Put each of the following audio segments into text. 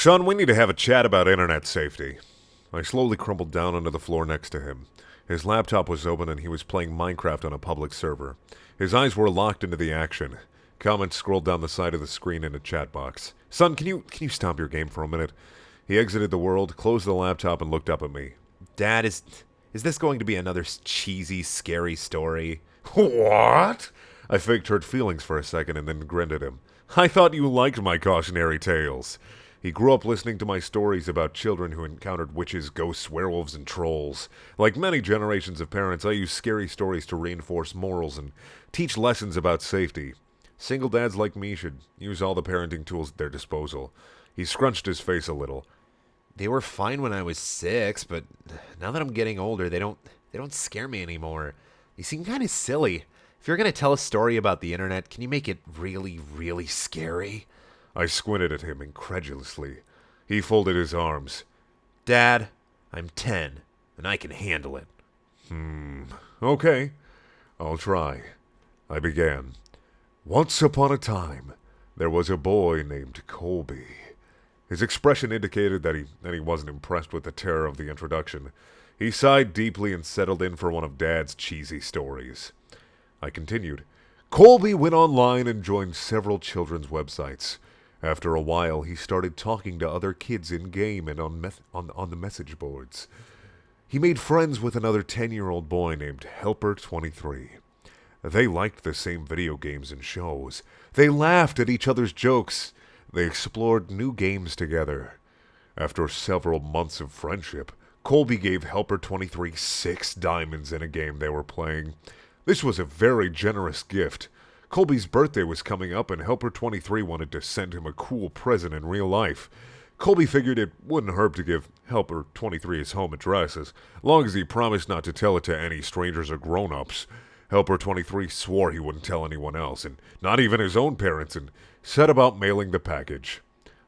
Son, we need to have a chat about internet safety. I slowly crumpled down onto the floor next to him. His laptop was open and he was playing Minecraft on a public server. His eyes were locked into the action. Comments scrolled down the side of the screen in a chat box. Son, can you stop your game for a minute? He exited the world, closed the laptop, and looked up at me. Dad, is this going to be another cheesy, scary story? What? I faked hurt feelings for a second and then grinned at him. I thought you liked my cautionary tales. He grew up listening to my stories about children who encountered witches, ghosts, werewolves, and trolls. Like many generations of parents, I use scary stories to reinforce morals and teach lessons about safety. Single dads like me should use all the parenting tools at their disposal. He scrunched his face a little. They were fine when I was 6, but now that I'm getting older, they don't scare me anymore. They seem kind of silly. If you're going to tell a story about the internet, can you make it really, really scary? I squinted at him incredulously. He folded his arms. Dad, I'm 10, and I can handle it. Okay, I'll try. I began. Once upon a time, there was a boy named Colby. His expression indicated that he wasn't impressed with the terror of the introduction. He sighed deeply and settled in for one of Dad's cheesy stories. I continued. Colby went online and joined several children's websites. After a while, he started talking to other kids in-game and on the message boards. He made friends with another 10-year-old boy named Helper23. They liked the same video games and shows. They laughed at each other's jokes. They explored new games together. After several months of friendship, Colby gave Helper23 6 diamonds in a game they were playing. This was a very generous gift. Colby's birthday was coming up and Helper23 wanted to send him a cool present in real life. Colby figured it wouldn't hurt to give Helper23 his home address as long as he promised not to tell it to any strangers or grown-ups. Helper23 swore he wouldn't tell anyone else, and not even his own parents, and set about mailing the package.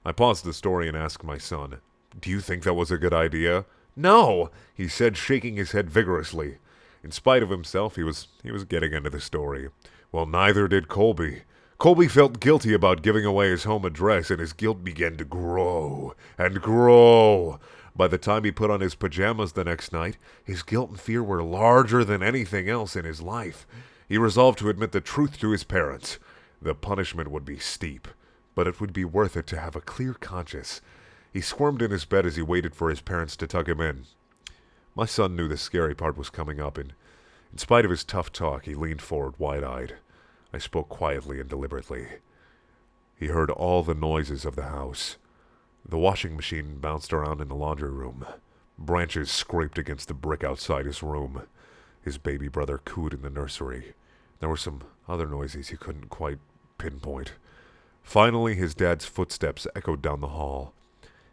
I paused the story and asked my son, "Do you think that was a good idea?" "No," he said, shaking his head vigorously. In spite of himself, he was getting into the story. Well, neither did Colby. Colby felt guilty about giving away his home address, and his guilt began to grow and grow. By the time he put on his pajamas the next night, his guilt and fear were larger than anything else in his life. He resolved to admit the truth to his parents. The punishment would be steep, but it would be worth it to have a clear conscience. He squirmed in his bed as he waited for his parents to tuck him in. My son knew the scary part was coming up, and in spite of his tough talk, he leaned forward wide-eyed. I spoke quietly and deliberately. He heard all the noises of the house. The washing machine bounced around in the laundry room. Branches scraped against the brick outside his room. His baby brother cooed in the nursery. There were some other noises he couldn't quite pinpoint. Finally, his dad's footsteps echoed down the hall.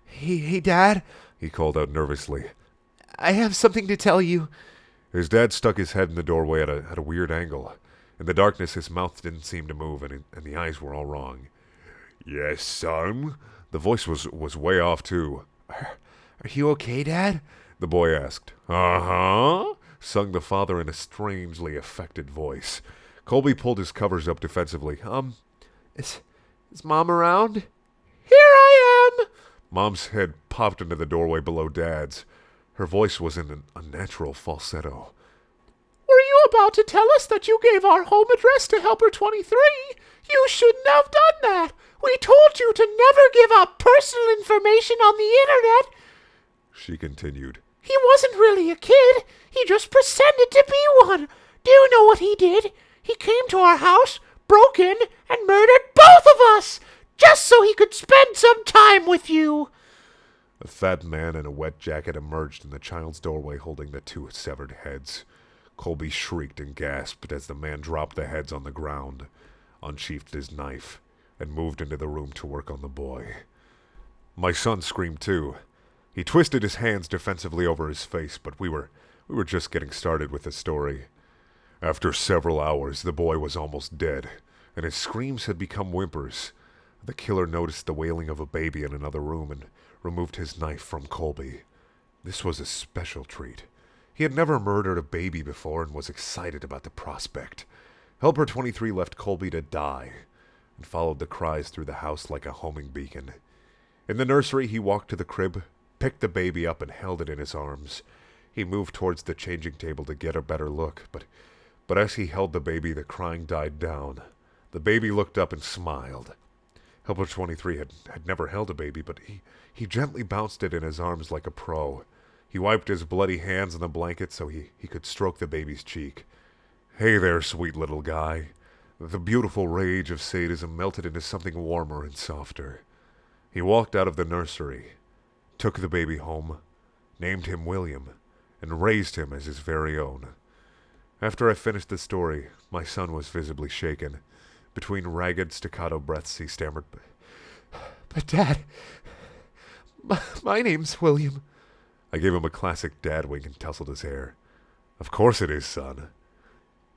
Hey, Dad, he called out nervously. I have something to tell you. His dad stuck his head in the doorway at a weird angle. In the darkness, his mouth didn't seem to move, and the eyes were all wrong. Yes, son? The voice was way off, too. Are you okay, Dad? The boy asked. Uh-huh, sung the father in a strangely affected voice. Colby pulled his covers up defensively. Is Mom around? Here I am! Mom's head popped into the doorway below Dad's. Her voice was in an unnatural falsetto. Were you about to tell us that you gave our home address to Helper23? You shouldn't have done that. We told you to never give out personal information on the internet. She continued. He wasn't really a kid. He just pretended to be one. Do you know what he did? He came to our house, broke in, and murdered both of us, just so he could spend some time with you. A fat man in a wet jacket emerged in the child's doorway holding the 2 severed heads. Colby shrieked and gasped as the man dropped the heads on the ground, unsheathed his knife, and moved into the room to work on the boy. My son screamed too. He twisted his hands defensively over his face, but we were just getting started with the story. After several hours, the boy was almost dead, and his screams had become whimpers. The killer noticed the wailing of a baby in another room and removed his knife from Colby. This was a special treat. He had never murdered a baby before and was excited about the prospect. Helper23 left Colby to die and followed the cries through the house like a homing beacon. In the nursery, he walked to the crib, picked the baby up, and held it in his arms. He moved towards the changing table to get a better look, but as he held the baby, the crying died down. The baby looked up and smiled. Helper 23 had never held a baby, but he gently bounced it in his arms like a pro. He wiped his bloody hands on the blanket so he could stroke the baby's cheek. Hey there, sweet little guy. The beautiful rage of sadism melted into something warmer and softer. He walked out of the nursery, took the baby home, named him William, and raised him as his very own. After I finished the story, my son was visibly shaken. Between ragged staccato breaths, he stammered, But Dad, my name's William. I gave him a classic dad wink and tousled his hair. Of course it is, son.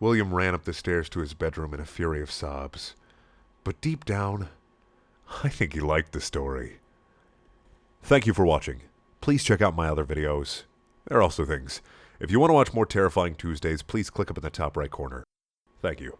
William ran up the stairs to his bedroom in a fury of sobs. But deep down, I think he liked the story. Thank you for watching. Please check out my other videos. There are also things. If you want to watch more Terrifying Tuesdays, please click up in the top right corner. Thank you.